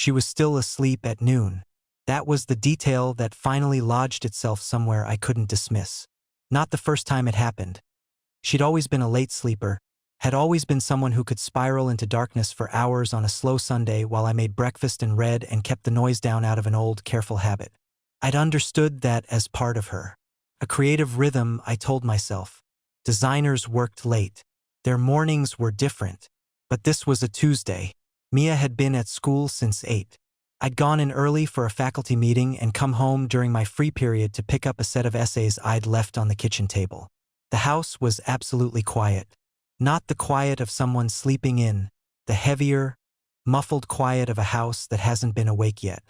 She was still asleep at noon. That was the detail that finally lodged itself somewhere I couldn't dismiss. Not the first time it happened. She'd always been a late sleeper, had always been someone who could spiral into darkness for hours on a slow Sunday while I made breakfast and read and kept the noise down out of an old, careful habit. I'd understood that as part of her. A creative rhythm, I told myself. Designers worked late. Their mornings were different. But this was a Tuesday. Mia had been at school since 8. I'd gone in early for a faculty meeting and come home during my free period to pick up a set of essays I'd left on the kitchen table. The house was absolutely quiet. Not the quiet of someone sleeping in, the heavier, muffled quiet of a house that hasn't been awake yet.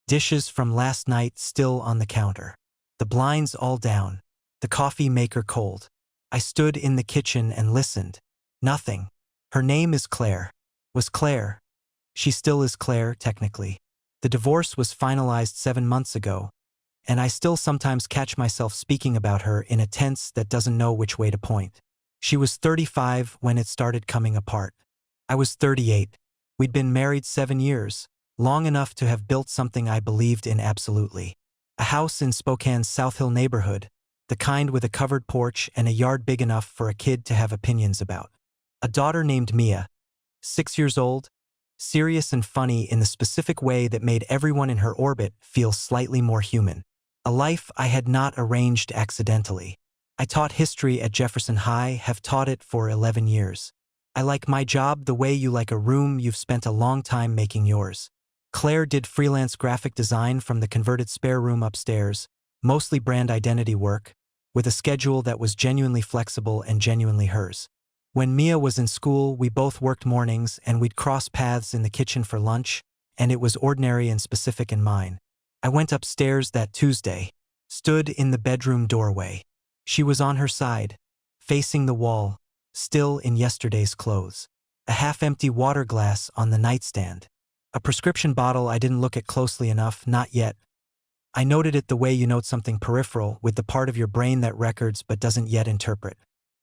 Dishes from last night still on the counter. The blinds all down. The coffee maker cold. I stood in the kitchen and listened. Nothing. Her name is Claire. Was Claire. She still is Claire, technically. The divorce was finalized 7 months ago, and I still sometimes catch myself speaking about her in a tense that doesn't know which way to point. She was 35 when it started coming apart. I was 38. We'd been married 7 years, long enough to have built something I believed in absolutely. A house in Spokane's South Hill neighborhood, the kind with a covered porch and a yard big enough for a kid to have opinions about. A daughter named Mia, 6 years old, serious and funny in the specific way that made everyone in her orbit feel slightly more human. A life I had not arranged accidentally. I taught history at Jefferson High, have taught it for 11 years. I like my job the way you like a room you've spent a long time making yours. Claire did freelance graphic design from the converted spare room upstairs, mostly brand identity work, with a schedule that was genuinely flexible and genuinely hers. When Mia was in school, we both worked mornings and we'd cross paths in the kitchen for lunch, and it was ordinary and specific in mine. I went upstairs that Tuesday, stood in the bedroom doorway. She was on her side, facing the wall, still in yesterday's clothes. A half-empty water glass on the nightstand. A prescription bottle I didn't look at closely enough, not yet. I noted it the way you note something peripheral, with the part of your brain that records but doesn't yet interpret.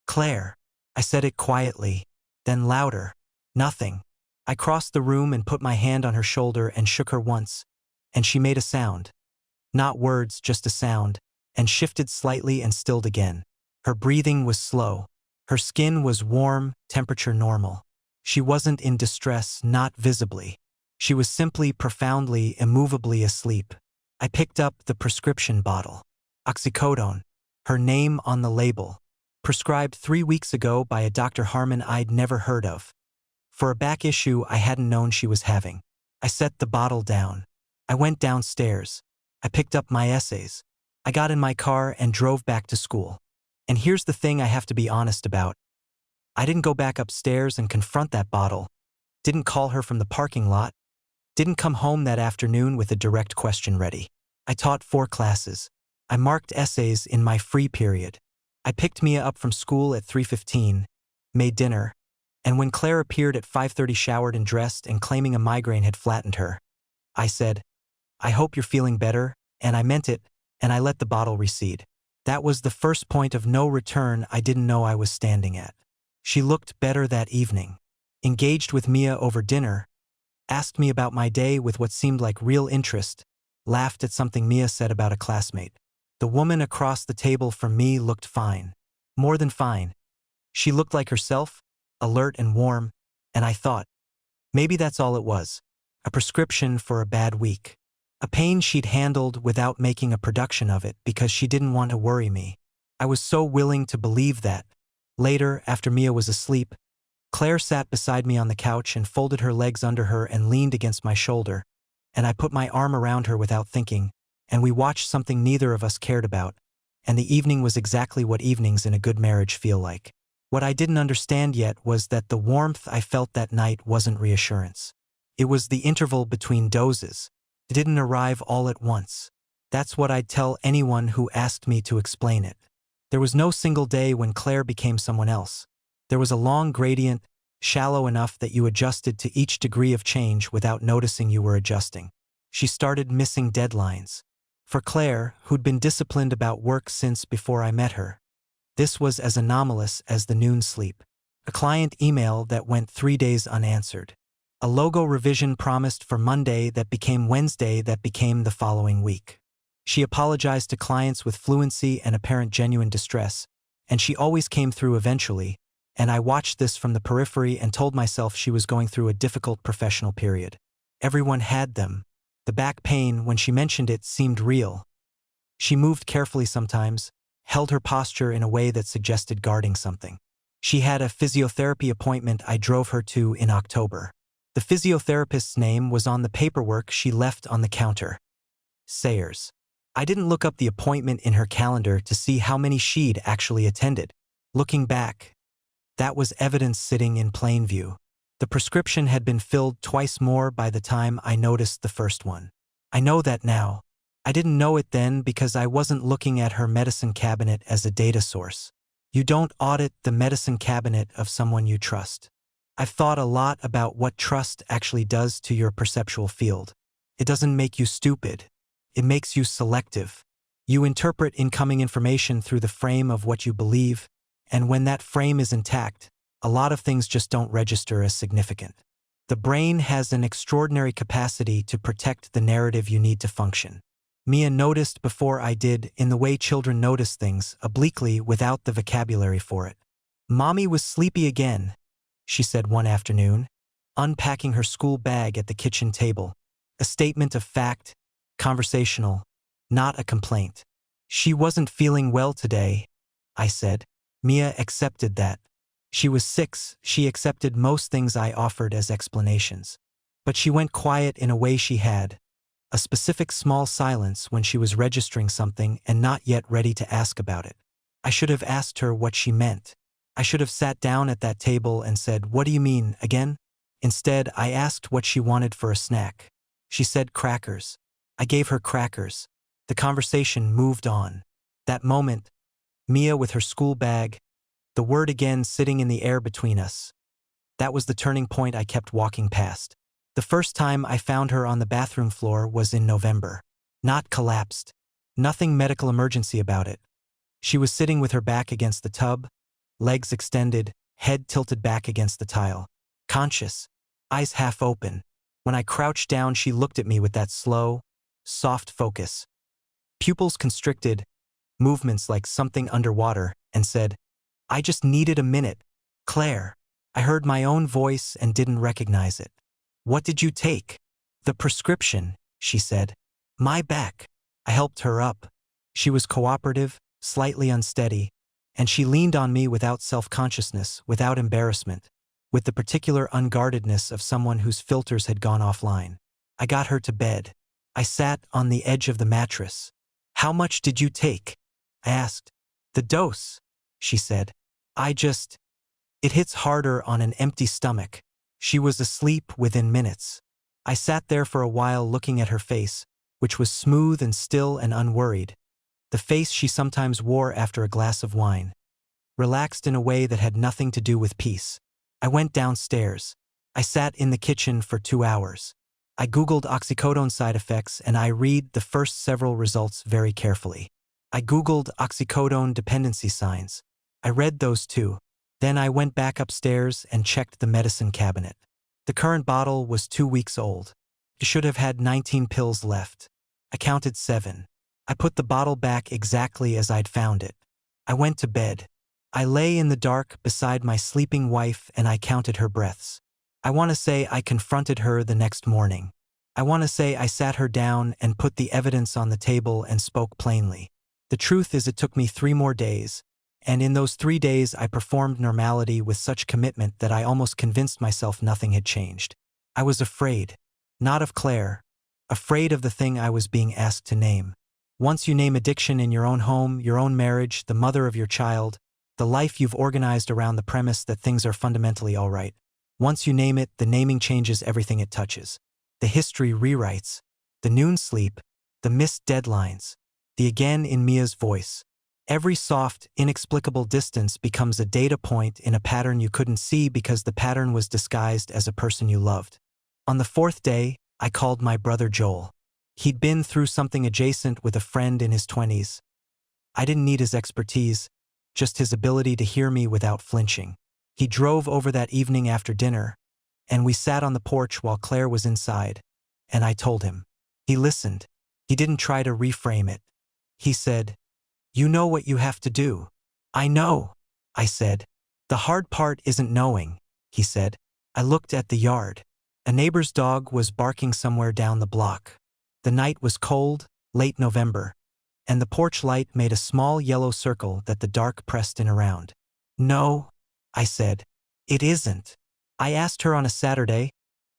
Claire. I said it quietly, then louder. Nothing. I crossed the room and put my hand on her shoulder and shook her once, and she made a sound. Not words, just a sound, and shifted slightly and stilled again. Her breathing was slow. Her skin was warm, temperature normal. She wasn't in distress, not visibly. She was simply profoundly, immovably asleep. I picked up the prescription bottle. Oxycodone. Her name on the label. Prescribed 3 weeks ago by a Dr. Harmon I'd never heard of. For a back issue I hadn't known she was having. I set the bottle down. I went downstairs. I picked up my essays. I got in my car and drove back to school. And here's the thing I have to be honest about. I didn't go back upstairs and confront that bottle. Didn't call her from the parking lot. Didn't come home that afternoon with a direct question ready. I taught 4 classes. I marked essays in my free period. I picked Mia up from school at 3:15, made dinner, and when Claire appeared at 5:30 showered and dressed and claiming a migraine had flattened her, I said, "I hope you're feeling better," and I meant it, and I let the bottle recede. That was the first point of no return I didn't know I was standing at. She looked better that evening. Engaged with Mia over dinner, asked me about my day with what seemed like real interest, laughed at something Mia said about a classmate. The woman across the table from me looked fine. More than fine. She looked like herself, alert and warm, and I thought, maybe that's all it was. A prescription for a bad week. A pain she'd handled without making a production of it because she didn't want to worry me. I was so willing to believe that. Later, after Mia was asleep, Claire sat beside me on the couch and folded her legs under her and leaned against my shoulder, and I put my arm around her without thinking, and we watched something neither of us cared about, and the evening was exactly what evenings in a good marriage feel like. What I didn't understand yet was that the warmth I felt that night wasn't reassurance. It was the interval between doses. It didn't arrive all at once. That's what I'd tell anyone who asked me to explain it. There was no single day when Claire became someone else. There was a long gradient, shallow enough that you adjusted to each degree of change without noticing you were adjusting. She started missing deadlines. For Claire, who'd been disciplined about work since before I met her, this was as anomalous as the noon sleep. A client email that went 3 days unanswered. A logo revision promised for Monday that became Wednesday that became the following week. She apologized to clients with fluency and apparent genuine distress, and she always came through eventually, and I watched this from the periphery and told myself she was going through a difficult professional period. Everyone had them. The back pain, when she mentioned it, seemed real. She moved carefully sometimes, held her posture in a way that suggested guarding something. She had a physiotherapy appointment I drove her to in October. The physiotherapist's name was on the paperwork she left on the counter. Sayers. I didn't look up the appointment in her calendar to see how many she'd actually attended. Looking back, that was evidence sitting in plain view. The prescription had been filled twice more by the time I noticed the first one. I know that now. I didn't know it then because I wasn't looking at her medicine cabinet as a data source. You don't audit the medicine cabinet of someone you trust. I've thought a lot about what trust actually does to your perceptual field. It doesn't make you stupid. It makes you selective. You interpret incoming information through the frame of what you believe, and when that frame is intact, a lot of things just don't register as significant. The brain has an extraordinary capacity to protect the narrative you need to function. Mia noticed before I did, in the way children notice things, obliquely without the vocabulary for it. "Mommy was sleepy again," she said one afternoon, unpacking her school bag at the kitchen table. A statement of fact, conversational, not a complaint. "She wasn't feeling well today," I said. Mia accepted that. She was 6, she accepted most things I offered as explanations. But she went quiet in a way she had. A specific small silence when she was registering something and not yet ready to ask about it. I should have asked her what she meant. I should have sat down at that table and said, "What do you mean, again?" Instead, I asked what she wanted for a snack. She said crackers. I gave her crackers. The conversation moved on. That moment, Mia with her school bag, the word again sitting in the air between us. That was the turning point I kept walking past. The first time I found her on the bathroom floor was in November. Not collapsed. Nothing medical emergency about it. She was sitting with her back against the tub, legs extended, head tilted back against the tile. Conscious, eyes half open. When I crouched down, she looked at me with that slow, soft focus. Pupils constricted, movements like something underwater, and said, "I just needed a minute. Claire." I heard my own voice and didn't recognize it. "What did you take?" "The prescription," she said. "My back." I helped her up. She was cooperative, slightly unsteady, and she leaned on me without self-consciousness, without embarrassment, with the particular unguardedness of someone whose filters had gone offline. I got her to bed. I sat on the edge of the mattress. "How much did you take?" I asked. "The dose," she said. It hits harder on an empty stomach." She was asleep within minutes. I sat there for a while looking at her face, which was smooth and still and unworried. The face she sometimes wore after a glass of wine. Relaxed in a way that had nothing to do with peace. I went downstairs. I sat in the kitchen for 2 hours. I Googled oxycodone side effects and I read the first several results very carefully. I Googled oxycodone dependency signs. I read those too. Then I went back upstairs and checked the medicine cabinet. The current bottle was 2 weeks old. It should have had 19 pills left. I counted 7. I put the bottle back exactly as I'd found it. I went to bed. I lay in the dark beside my sleeping wife and I counted her breaths. I want to say I confronted her the next morning. I want to say I sat her down and put the evidence on the table and spoke plainly. The truth is it took me 3 more days. And in those 3 days I performed normality with such commitment that I almost convinced myself nothing had changed. I was afraid. Not of Claire. Afraid of the thing I was being asked to name. Once you name addiction in your own home, your own marriage, the mother of your child, the life you've organized around the premise that things are fundamentally all right. Once you name it, the naming changes everything it touches. The history rewrites. The noon sleep. The missed deadlines. The again in Mia's voice. Every soft, inexplicable distance becomes a data point in a pattern you couldn't see because the pattern was disguised as a person you loved. On the 4th day, I called my brother Joel. He'd been through something adjacent with a friend in his 20s. I didn't need his expertise, just his ability to hear me without flinching. He drove over that evening after dinner, and we sat on the porch while Claire was inside, and I told him. He listened. He didn't try to reframe it. He said, "You know what you have to do." "I know," I said. "The hard part isn't knowing," he said. I looked at the yard. A neighbor's dog was barking somewhere down the block. The night was cold, late November, and the porch light made a small yellow circle that the dark pressed in around. "No," I said. "It isn't." I asked her on a Saturday,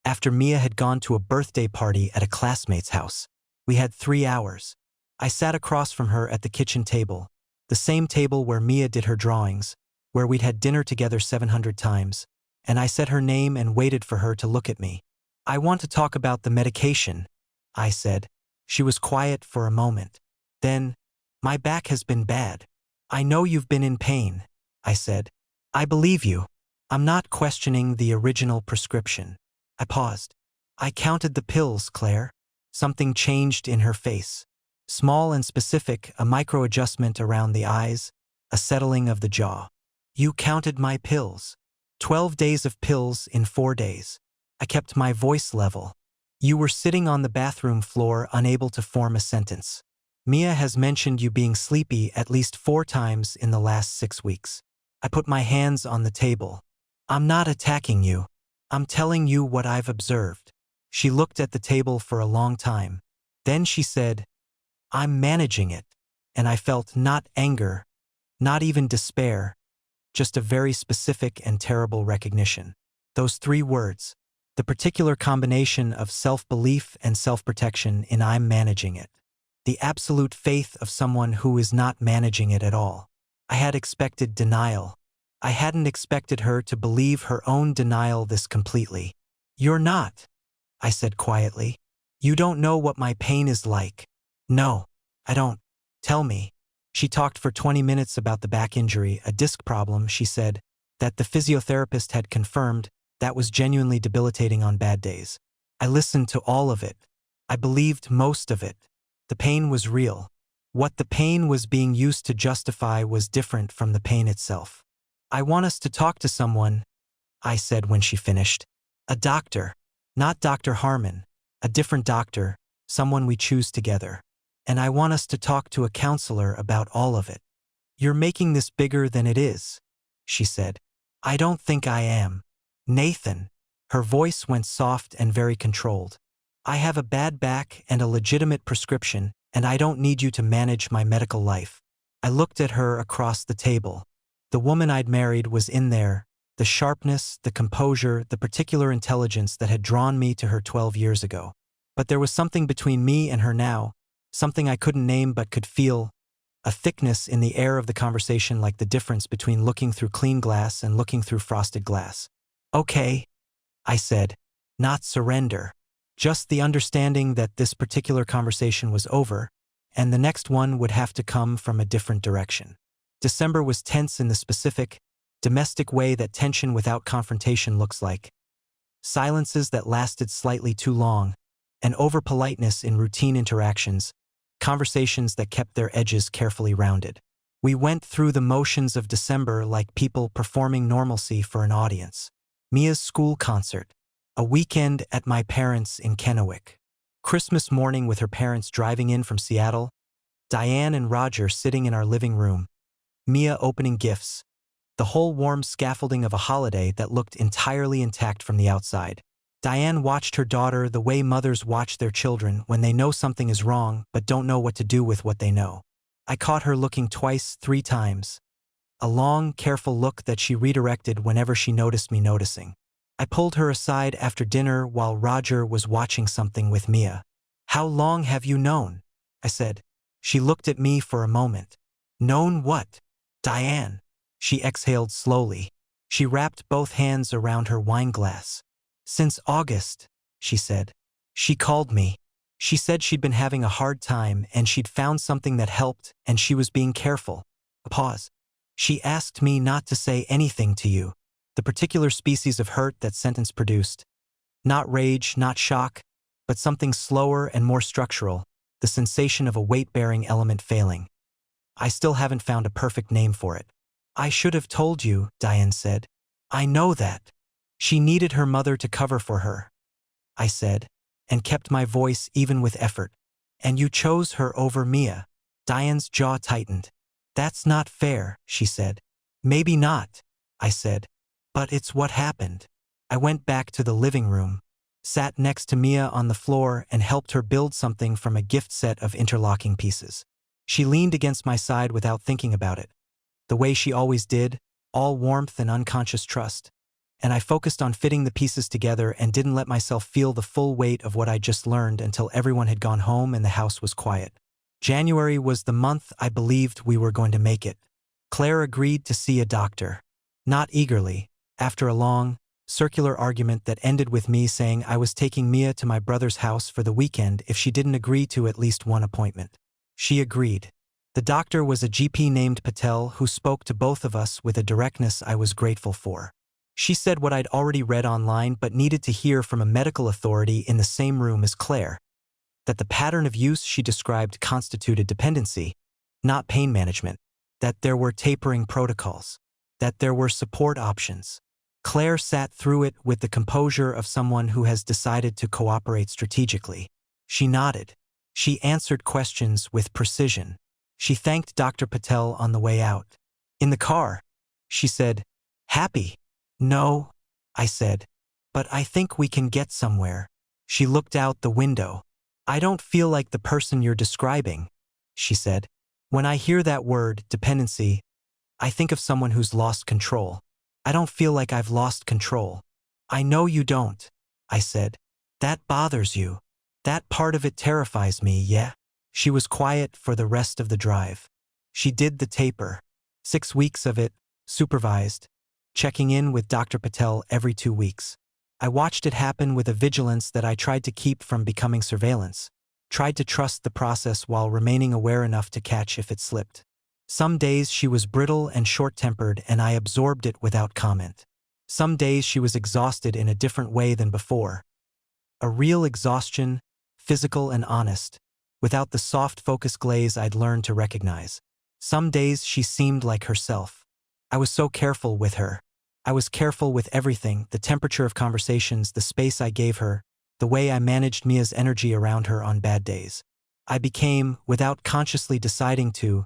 after Mia had gone to a birthday party at a classmate's house. We had 3 hours. I sat across from her at the kitchen table, the same table where Mia did her drawings, where we'd had dinner together 700 times, and I said her name and waited for her to look at me. "I want to talk about the medication," I said. She was quiet for a moment. Then, "My back has been bad." "I know you've been in pain," I said. "I believe you. I'm not questioning the original prescription." I paused. "I counted the pills, Claire." Something changed in her face. Small and specific, a micro-adjustment around the eyes, a settling of the jaw. "You counted my pills. 12 days of pills in 4 days." I kept my voice level. "You were sitting on the bathroom floor, unable to form a sentence. Mia has mentioned you being sleepy at least 4 times in the last 6 weeks." I put my hands on the table. "I'm not attacking you. I'm telling you what I've observed." She looked at the table for a long time. Then she said, "I'm managing it." And I felt not anger, not even despair, just a very specific and terrible recognition. Those 3 words, the particular combination of self-belief and self-protection in "I'm managing it." The absolute faith of someone who is not managing it at all. I had expected denial. I hadn't expected her to believe her own denial this completely. "You're not," I said quietly. "You don't know what my pain is like." "No, I don't. Tell me." She talked for 20 minutes about the back injury, a disc problem, she said, that the physiotherapist had confirmed that was genuinely debilitating on bad days. I listened to all of it. I believed most of it. The pain was real. What the pain was being used to justify was different from the pain itself. "I want us to talk to someone," I said when she finished. "A doctor. Not Dr. Harmon. A different doctor, someone we choose together. And I want us to talk to a counselor about all of it." "You're making this bigger than it is," she said. "I don't think I am. Nathan." Her voice went soft and very controlled. "I have a bad back and a legitimate prescription, and I don't need you to manage my medical life." I looked at her across the table. The woman I'd married was in there, the sharpness, the composure, the particular intelligence that had drawn me to her 12 years ago. But there was something between me and her now, something I couldn't name but could feel, a thickness in the air of the conversation, like the difference between looking through clean glass and looking through frosted glass. "Okay," I said, "not surrender. Just the understanding that this particular conversation was over, and the next one would have to come from a different direction." December was tense in the specific, domestic way that tension without confrontation looks like. Silences that lasted slightly too long, and over-politeness in routine interactions, conversations that kept their edges carefully rounded. We went through the motions of December like people performing normalcy for an audience. Mia's school concert, a weekend at my parents' in Kennewick, Christmas morning with her parents driving in from Seattle, Diane and Roger sitting in our living room, Mia opening gifts, the whole warm scaffolding of a holiday that looked entirely intact from the outside. Diane watched her daughter the way mothers watch their children when they know something is wrong but don't know what to do with what they know. I caught her looking twice, 3 times. A long, careful look that she redirected whenever she noticed me noticing. I pulled her aside after dinner while Roger was watching something with Mia. "How long have you known?" I said. She looked at me for a moment. "Known what?" "Diane." She exhaled slowly. She wrapped both hands around her wine glass. "Since August," she said. "She called me. She said she'd been having a hard time and she'd found something that helped and she was being careful." A pause. "She asked me not to say anything to you." The particular species of hurt that sentence produced. Not rage, not shock, but something slower and more structural, the sensation of a weight-bearing element failing. I still haven't found a perfect name for it. "I should have told you," Diane said. "I know that." She needed her mother to cover for her, I said, and kept my voice even with effort. And you chose her over Mia. Diane's jaw tightened. That's not fair, she said. Maybe not, I said. But it's what happened. I went back to the living room, sat next to Mia on the floor and helped her build something from a gift set of interlocking pieces. She leaned against my side without thinking about it, the way she always did, all warmth and unconscious trust. And I focused on fitting the pieces together and didn't let myself feel the full weight of what I just learned until everyone had gone home and the house was quiet. January was the month I believed we were going to make it. Claire agreed to see a doctor. Not eagerly, after a long, circular argument that ended with me saying I was taking Mia to my brother's house for the weekend if she didn't agree to at least one appointment. She agreed. The doctor was a GP named Patel who spoke to both of us with a directness I was grateful for. She said what I'd already read online but needed to hear from a medical authority in the same room as Claire, that the pattern of use she described constituted dependency, not pain management, that there were tapering protocols, that there were support options. Claire sat through it with the composure of someone who has decided to cooperate strategically. She nodded. She answered questions with precision. She thanked Dr. Patel on the way out. In the car, she said, "Happy?" "No," I said, "but I think we can get somewhere." She looked out the window. "I don't feel like the person you're describing," she said. When I hear that word, dependency, I think of someone who's lost control. I don't feel like I've lost control. "I know you don't," I said. "That bothers you. That part of it terrifies me, yeah?" She was quiet for the rest of the drive. She did the taper. 6 weeks of it, supervised, checking in with Dr. Patel every 2 weeks. I watched it happen with a vigilance that I tried to keep from becoming surveillance, tried to trust the process while remaining aware enough to catch if it slipped. Some days she was brittle and short-tempered and I absorbed it without comment. Some days she was exhausted in a different way than before. A real exhaustion, physical and honest, without the soft focus glaze I'd learned to recognize. Some days she seemed like herself. I was so careful with her. I was careful with everything, the temperature of conversations, the space I gave her, the way I managed Mia's energy around her on bad days. I became, without consciously deciding to,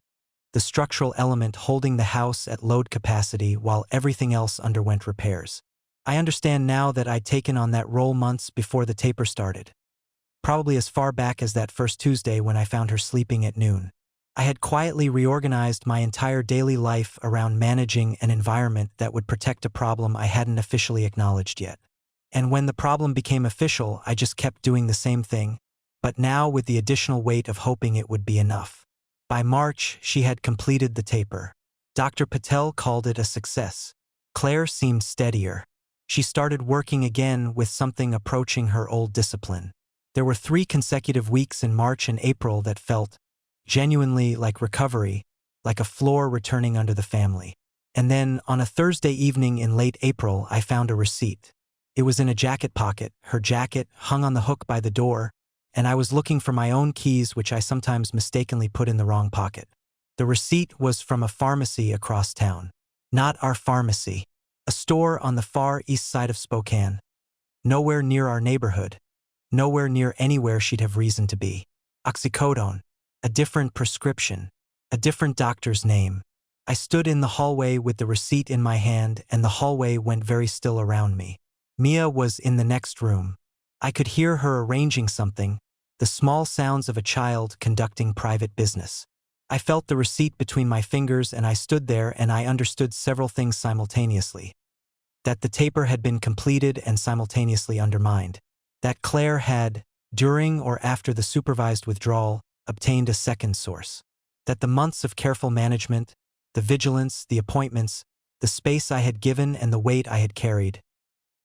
the structural element holding the house at load capacity while everything else underwent repairs. I understand now that I'd taken on that role months before the taper started. Probably as far back as that first Tuesday when I found her sleeping at noon. I had quietly reorganized my entire daily life around managing an environment that would protect a problem I hadn't officially acknowledged yet. And when the problem became official, I just kept doing the same thing, but now with the additional weight of hoping it would be enough. By March, she had completed the taper. Dr. Patel called it a success. Claire seemed steadier. She started working again with something approaching her old discipline. There were 3 consecutive weeks in March and April that felt genuinely like recovery, like a floor returning under the family. And then, on a Thursday evening in late April, I found a receipt. It was in a jacket pocket, her jacket hung on the hook by the door, and I was looking for my own keys, which I sometimes mistakenly put in the wrong pocket. The receipt was from a pharmacy across town. Not our pharmacy. A store on the far east side of Spokane. Nowhere near our neighborhood. Nowhere near anywhere she'd have reason to be. Oxycodone. A different prescription. A different doctor's name. I stood in the hallway with the receipt in my hand and the hallway went very still around me. Mia was in the next room. I could hear her arranging something, the small sounds of a child conducting private business. I felt the receipt between my fingers and I stood there and I understood several things simultaneously. That the taper had been completed and simultaneously undermined. That Claire had, during or after the supervised withdrawal, obtained a second source. That the months of careful management, the vigilance, the appointments, the space I had given and the weight I had carried,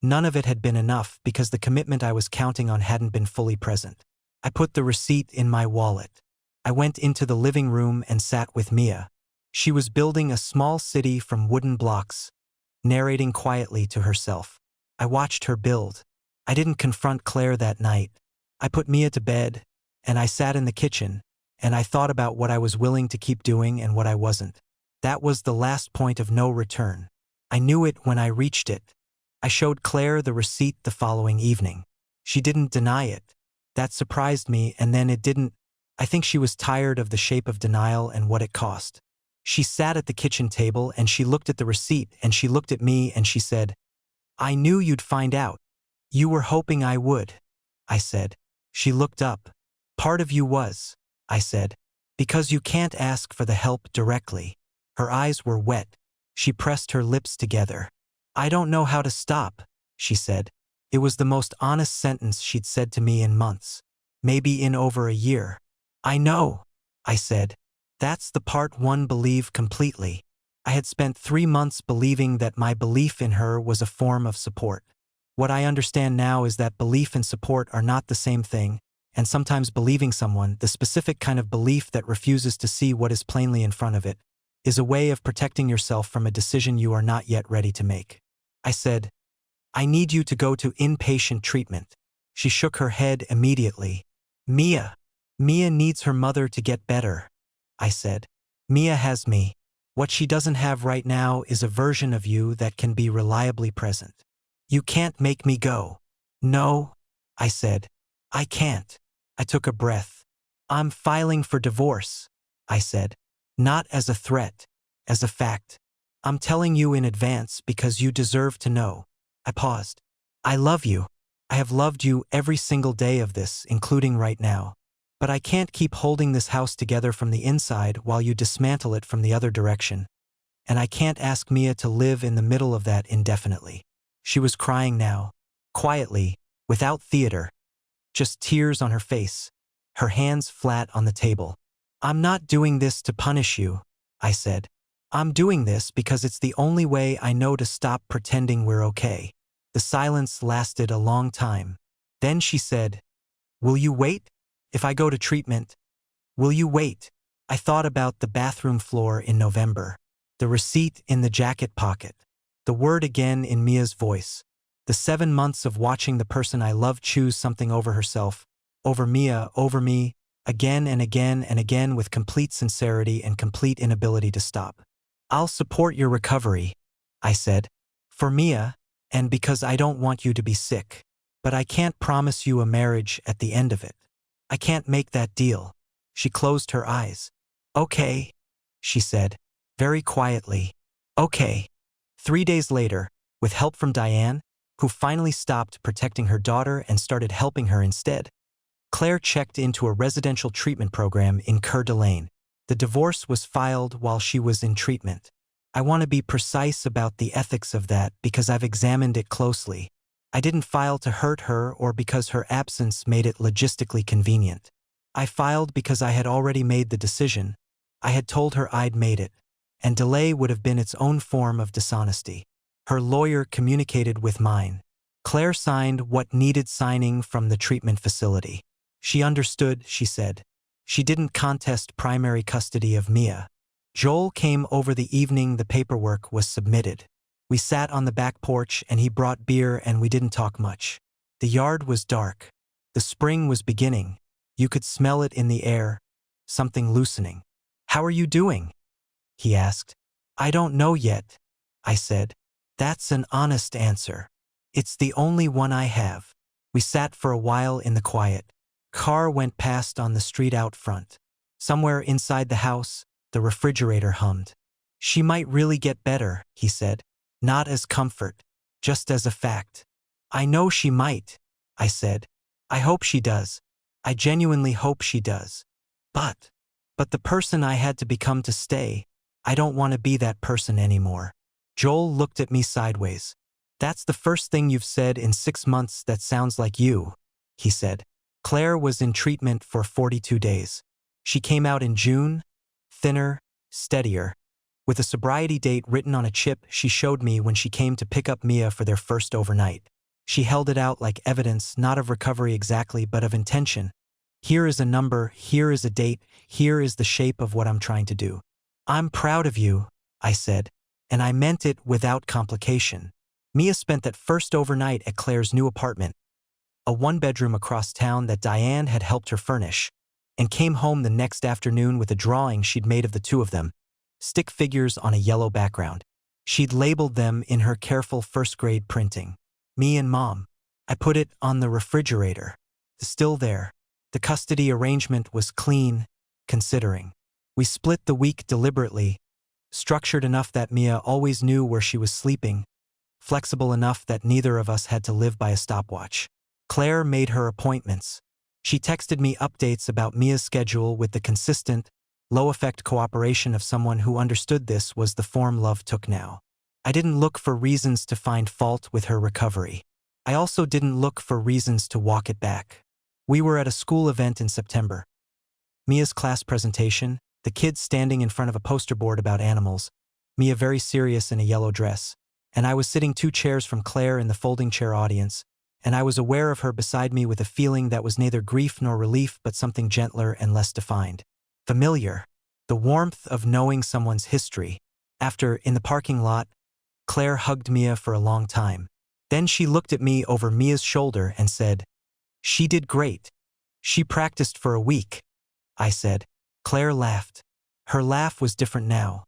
none of it had been enough because the commitment I was counting on hadn't been fully present. I put the receipt in my wallet. I went into the living room and sat with Mia. She was building a small city from wooden blocks, narrating quietly to herself. I watched her build. I didn't confront Claire that night. I put Mia to bed, and I sat in the kitchen, and I thought about what I was willing to keep doing and what I wasn't. That was the last point of no return. I knew it when I reached it. I showed Claire the receipt the following evening. She didn't deny it. That surprised me, and then it didn't. I think she was tired of the shape of denial and what it cost. She sat at the kitchen table and she looked at the receipt and she looked at me and she said, "I knew you'd find out. You were hoping I would," I said. She looked up. "Part of you was," I said, "because you can't ask for the help directly." Her eyes were wet. She pressed her lips together. "I don't know how to stop," she said. It was the most honest sentence she'd said to me in months, maybe in over a year. "I know," I said. "That's the part one believe completely." I had spent 3 months believing that my belief in her was a form of support. What I understand now is that belief and support are not the same thing, and sometimes believing someone, the specific kind of belief that refuses to see what is plainly in front of it, is a way of protecting yourself from a decision you are not yet ready to make. I said, "I need you to go to inpatient treatment." She shook her head immediately. Mia needs her mother to get better," I said. "Mia has me. What she doesn't have right now is a version of you that can be reliably present. You can't make me go." "No," I said. "I can't." I took a breath. "I'm filing for divorce," I said. "Not as a threat, as a fact. I'm telling you in advance because you deserve to know." I paused. "I love you. I have loved you every single day of this, including right now. But I can't keep holding this house together from the inside while you dismantle it from the other direction. And I can't ask Mia to live in the middle of that indefinitely." She was crying now, quietly, without theater, just tears on her face, her hands flat on the table. "I'm not doing this to punish you," I said. "I'm doing this because it's the only way I know to stop pretending we're okay." The silence lasted a long time. Then she said, "Will you wait? If I go to treatment, will you wait?" I thought about the bathroom floor in November, the receipt in the jacket pocket, the word again in Mia's voice, the 7 months of watching the person I love choose something over herself, over Mia, over me, again and again and again with complete sincerity and complete inability to stop. "I'll support your recovery," I said, "for Mia, and because I don't want you to be sick. But I can't promise you a marriage at the end of it. I can't make that deal." She closed her eyes. "Okay," she said, very quietly. "Okay." 3 days later, with help from Diane, who finally stopped protecting her daughter and started helping her instead, Claire checked into a residential treatment program in Coeur d'Alene. The divorce was filed while she was in treatment. I want to be precise about the ethics of that because I've examined it closely. I didn't file to hurt her or because her absence made it logistically convenient. I filed because I had already made the decision. I had told her I'd made it, and delay would have been its own form of dishonesty. Her lawyer communicated with mine. Claire signed what needed signing from the treatment facility. She understood, she said. She didn't contest primary custody of Mia. Joel came over the evening the paperwork was submitted. We sat on the back porch and he brought beer and we didn't talk much. The yard was dark. The spring was beginning. You could smell it in the air, something loosening. "How are you doing?" he asked. "I don't know yet," I said. "That's an honest answer. It's the only one I have." We sat for a while in the quiet. Car went past on the street out front. Somewhere inside the house, the refrigerator hummed. "She might really get better," he said. "Not as comfort, just as a fact." "I know she might," I said. "I hope she does. I genuinely hope she does. But the person I had to become to stay, I don't want to be that person anymore." Joel looked at me sideways. "That's the first thing you've said in 6 months that sounds like you," he said. Claire was in treatment for 42 days. She came out in June, thinner, steadier. With a sobriety date written on a chip she showed me when she came to pick up Mia for their first overnight. She held it out like evidence not of recovery exactly but of intention. "Here is a number, here is a date, here is the shape of what I'm trying to do." "I'm proud of you," I said, and I meant it without complication. Mia spent that first overnight at Claire's new apartment, a 1-bedroom across town that Diane had helped her furnish, and came home the next afternoon with a drawing she'd made of the two of them, stick figures on a yellow background. She'd labeled them in her careful first-grade printing. Me and Mom. I put it on the refrigerator. Still there. The custody arrangement was clean, considering. We split the week deliberately, structured enough that Mia always knew where she was sleeping, flexible enough that neither of us had to live by a stopwatch. Claire made her appointments. She texted me updates about Mia's schedule with the consistent, low-effect cooperation of someone who understood this was the form love took now. I didn't look for reasons to find fault with her recovery. I also didn't look for reasons to walk it back. We were at a school event in September. Mia's class presentation, the kids standing in front of a poster board about animals, Mia very serious in a yellow dress, and I was sitting 2 chairs from Claire in the folding chair audience, and I was aware of her beside me with a feeling that was neither grief nor relief but something gentler and less defined. Familiar. The warmth of knowing someone's history. After, in the parking lot, Claire hugged Mia for a long time. Then she looked at me over Mia's shoulder and said, "She did great. She practiced for a week." I said. Claire laughed. Her laugh was different now.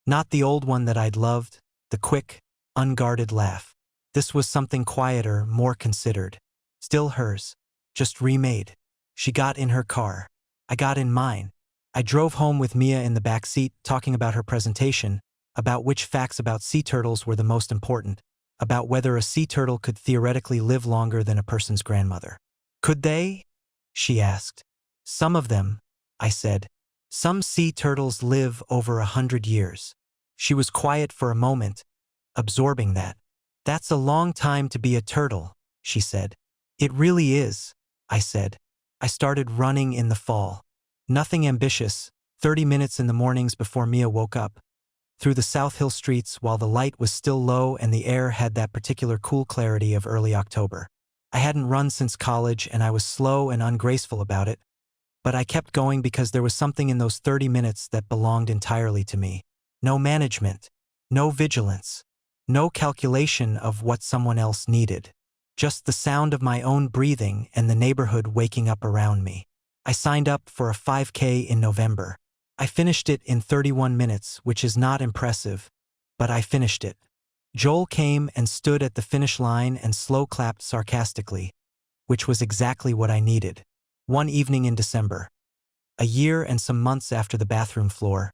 Not the old one that I'd loved, the quick, unguarded laugh. This was something quieter, more considered. Still hers. Just remade. She got in her car. I got in mine. I drove home with Mia in the back seat, talking about her presentation, about which facts about sea turtles were the most important, about whether a sea turtle could theoretically live longer than a person's grandmother. Could they? She asked. Some of them, I said. Some sea turtles live over 100 years. She was quiet for a moment, absorbing that. That's a long time to be a turtle, she said. It really is, I said. I started running in the fall. Nothing ambitious, 30 minutes in the mornings before Mia woke up. Through the South Hill streets while the light was still low and the air had that particular cool clarity of early October. I hadn't run since college and I was slow and ungraceful about it, but I kept going because there was something in those 30 minutes that belonged entirely to me. No management, no vigilance, no calculation of what someone else needed. Just the sound of my own breathing and the neighborhood waking up around me. I signed up for a 5K in November. I finished it in 31 minutes, which is not impressive, but I finished it. Joel came and stood at the finish line and slow-clapped sarcastically, which was exactly what I needed. One evening in December, a year and some months after the bathroom floor,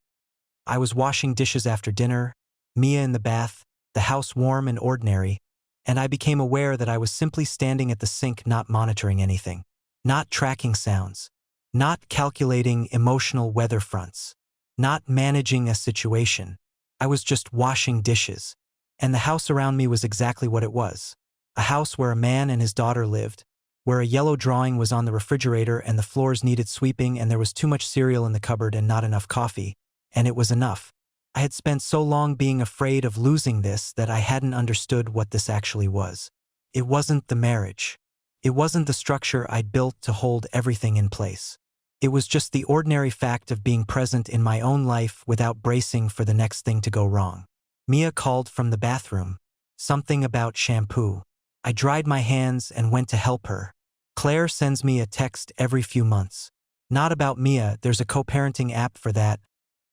I was washing dishes after dinner, Mia in the bath, the house warm and ordinary, and I became aware that I was simply standing at the sink not monitoring anything, not tracking sounds, not calculating emotional weather fronts, not managing a situation. I was just washing dishes. And the house around me was exactly what it was. A house where a man and his daughter lived, where a yellow drawing was on the refrigerator and the floors needed sweeping and there was too much cereal in the cupboard and not enough coffee, and it was enough. I had spent so long being afraid of losing this that I hadn't understood what this actually was. It wasn't the marriage. It wasn't the structure I'd built to hold everything in place. It was just the ordinary fact of being present in my own life without bracing for the next thing to go wrong. Mia called from the bathroom. Something about shampoo. I dried my hands and went to help her. Claire sends me a text every few months. Not about Mia, there's a co-parenting app for that.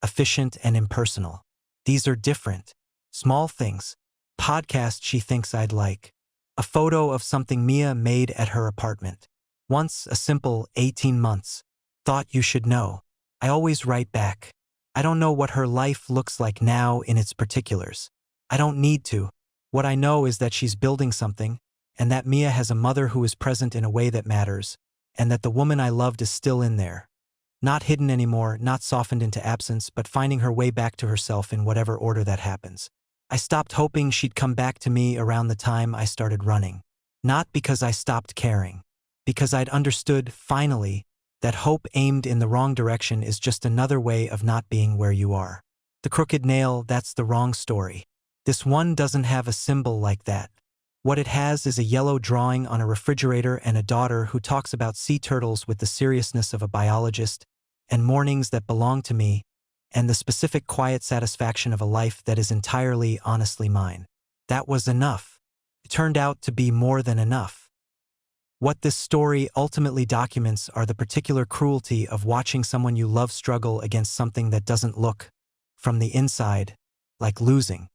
Efficient and impersonal. These are different. Small things. Podcast she thinks I'd like. A photo of something Mia made at her apartment. Once a simple 18 months. Thought you should know. I always write back. I don't know what her life looks like now in its particulars. I don't need to. What I know is that she's building something, and that Mia has a mother who is present in a way that matters, and that the woman I loved is still in there. Not hidden anymore, not softened into absence, but finding her way back to herself in whatever order that happens. I stopped hoping she'd come back to me around the time I started running. Not because I stopped caring. Because I'd understood, finally, that hope aimed in the wrong direction is just another way of not being where you are. The crooked nail, that's the wrong story. This one doesn't have a symbol like that. What it has is a yellow drawing on a refrigerator and a daughter who talks about sea turtles with the seriousness of a biologist, and mornings that belong to me, and the specific quiet satisfaction of a life that is entirely honestly mine. That was enough. It turned out to be more than enough. What this story ultimately documents are the particular cruelty of watching someone you love struggle against something that doesn't look, from the inside, like losing.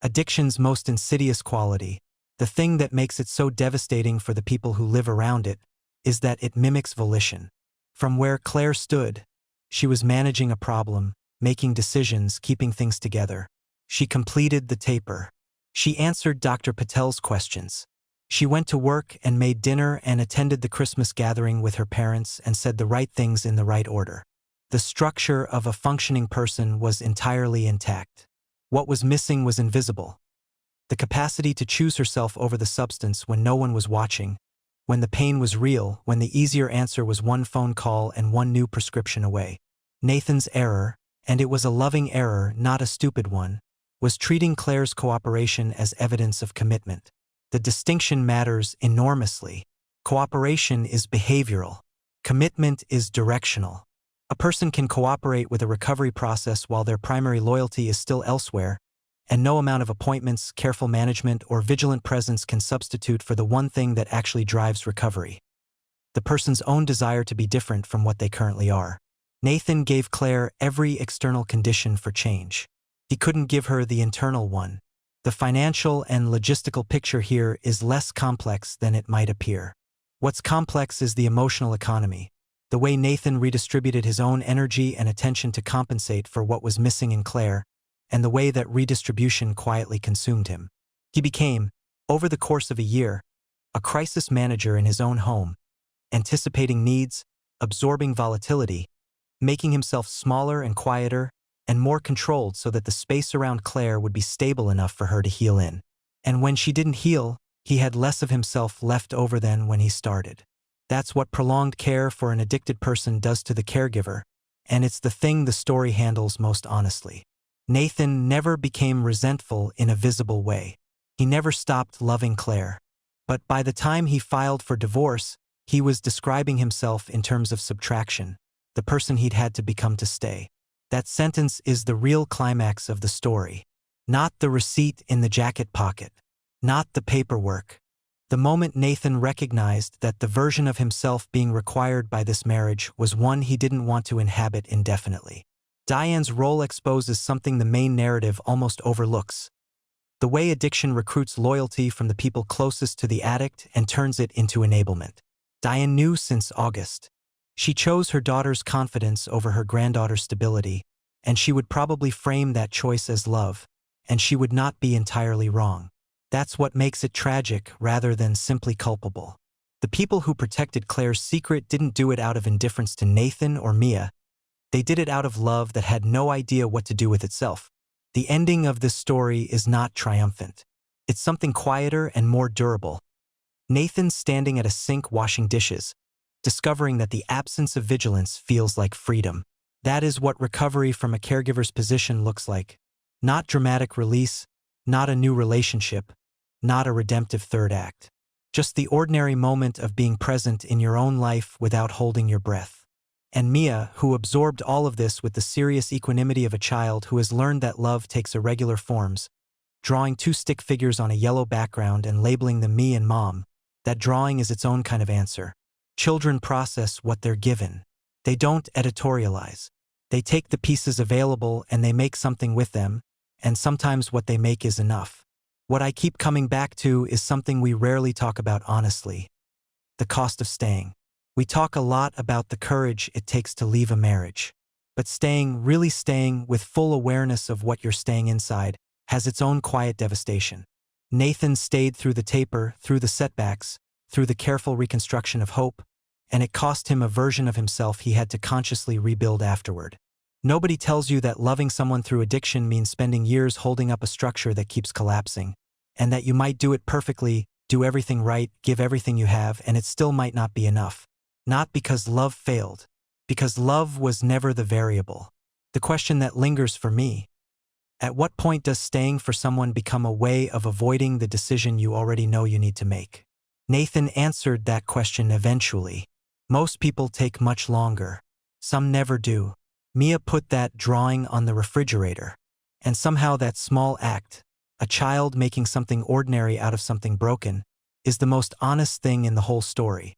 Addiction's most insidious quality, the thing that makes it so devastating for the people who live around it, is that it mimics volition. From where Claire stood, she was managing a problem, making decisions, keeping things together. She completed the taper. She answered Dr. Patel's questions. She went to work and made dinner and attended the Christmas gathering with her parents and said the right things in the right order. The structure of a functioning person was entirely intact. What was missing was invisible. The capacity to choose herself over the substance when no one was watching, when the pain was real, when the easier answer was one phone call and one new prescription away. Nathan's error, and it was a loving error, not a stupid one, was treating Claire's cooperation as evidence of commitment. The distinction matters enormously. Cooperation is behavioral. Commitment is directional. A person can cooperate with a recovery process while their primary loyalty is still elsewhere, and no amount of appointments, careful management, or vigilant presence can substitute for the one thing that actually drives recovery: the person's own desire to be different from what they currently are. Nathan gave Claire every external condition for change. He couldn't give her the internal one. The financial and logistical picture here is less complex than it might appear. What's complex is the emotional economy, the way Nathan redistributed his own energy and attention to compensate for what was missing in Claire, and the way that redistribution quietly consumed him. He became, over the course of a year, a crisis manager in his own home, anticipating needs, absorbing volatility, making himself smaller and quieter and more controlled so that the space around Claire would be stable enough for her to heal in. And when she didn't heal, he had less of himself left over than when he started. That's what prolonged care for an addicted person does to the caregiver, and it's the thing the story handles most honestly. Nathan never became resentful in a visible way. He never stopped loving Claire. But by the time he filed for divorce, he was describing himself in terms of subtraction, the person he'd had to become to stay. That sentence is the real climax of the story. Not the receipt in the jacket pocket. Not the paperwork. The moment Nathan recognized that the version of himself being required by this marriage was one he didn't want to inhabit indefinitely. Diane's role exposes something the main narrative almost overlooks: the way addiction recruits loyalty from the people closest to the addict and turns it into enablement. Diane knew since August. She chose her daughter's confidence over her granddaughter's stability, and she would probably frame that choice as love, and she would not be entirely wrong. That's what makes it tragic rather than simply culpable. The people who protected Claire's secret didn't do it out of indifference to Nathan or Mia. They did it out of love that had no idea what to do with itself. The ending of this story is not triumphant. It's something quieter and more durable. Nathan standing at a sink washing dishes, discovering that the absence of vigilance feels like freedom. That is what recovery from a caregiver's position looks like. Not dramatic release, not a new relationship, not a redemptive third act. Just the ordinary moment of being present in your own life without holding your breath. And Mia, who absorbed all of this with the serious equanimity of a child who has learned that love takes irregular forms, drawing two stick figures on a yellow background and labeling them me and mom, that drawing is its own kind of answer. Children process what they're given. They don't editorialize. They take the pieces available and they make something with them, and sometimes what they make is enough. What I keep coming back to is something we rarely talk about honestly: the cost of staying. We talk a lot about the courage it takes to leave a marriage. But staying, really staying, with full awareness of what you're staying inside, has its own quiet devastation. Nathan stayed through the taper, through the setbacks, through the careful reconstruction of hope, and it cost him a version of himself he had to consciously rebuild afterward. Nobody tells you that loving someone through addiction means spending years holding up a structure that keeps collapsing, and that you might do it perfectly, do everything right, give everything you have, and it still might not be enough. Not because love failed, because love was never the variable. The question that lingers for me: at what point does staying for someone become a way of avoiding the decision you already know you need to make? Nathan answered that question eventually. Most people take much longer. Some never do. Mia put that drawing on the refrigerator. And somehow that small act, a child making something ordinary out of something broken, is the most honest thing in the whole story.